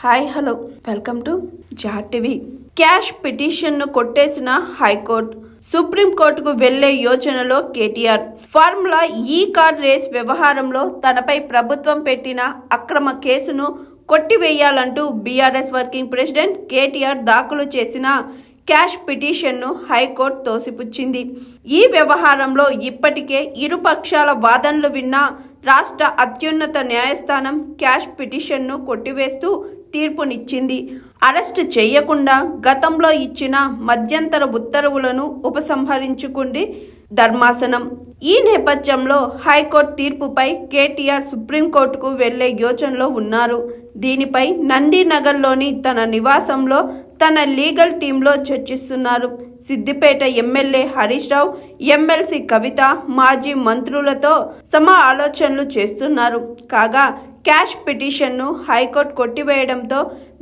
Hi hello welcome to jar TV. Quash పిటిషన్ను కొట్టేసిన high court. సుప్రీంకోర్టుకు వెళ్లే యోచనలో KTR. Formula E car race వ్యవహారంలో తనపై ప్రభుత్వం పెట్టిన అక్రమ కేసును కొట్టివేయాలంటూ బీఆర్ఎస్ వర్కింగ్ ప్రెసిడెంట్ కేటీఆర్ దాఖలు చేసిన క్యాష్ పిటిషన్ను హైకోర్టు తోసిపుచ్చింది. ఈ వ్యవహారంలో ఇప్పటికే ఇరు పక్షాల వాదనలు విన్న రాష్ట్ర అత్యున్నత న్యాయస్థానం క్యాష్ పిటిషన్ను కొట్టివేస్తూ తీర్పునిచ్చింది. అరెస్టు చేయకుండా గతంలో ఇచ్చిన మధ్యంతర ఉత్తర్వులను ఉపసంహరించుకుంది ధర్మాసనం. ఈ నేపథ్యంలో హైకోర్టు తీర్పుపై కేటీఆర్ సుప్రీంకోర్టుకు వెళ్లే యోచనలో ఉన్నారు. దీనిపై నందినగర్లోని తన నివాసంలో తన లీగల్ టీంలో చర్చిస్తున్నారు. సిద్దిపేట ఎమ్మెల్యే హరీష్ రావు, ఎమ్మెల్సీ కవిత, మాజీ మంత్రులతో ఆలోచనలు చేస్తున్నారు. కాగా క్యాష్ పిటిషన్ను హైకోర్టు కొట్టివేయడంతో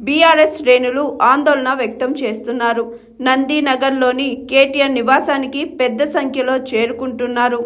బీఆర్ఎస్ శ్రేణులు ఆందోళన వ్యక్తం చేస్తున్నారు. నందినగర్లోని కేటీఆర్ నివాసానికి పెద్ద సంఖ్యలో చేరుకుంటున్నారు.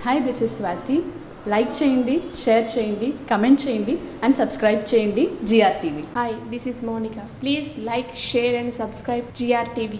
Hi, this is Swathi. Like చేయండి, షేర్ చేయండి, కమెంట్ చేయండి అండ్ సబ్స్క్రైబ్ చేయండి GR TV. Hi, this is Monica. Please like, share and subscribe GR TV.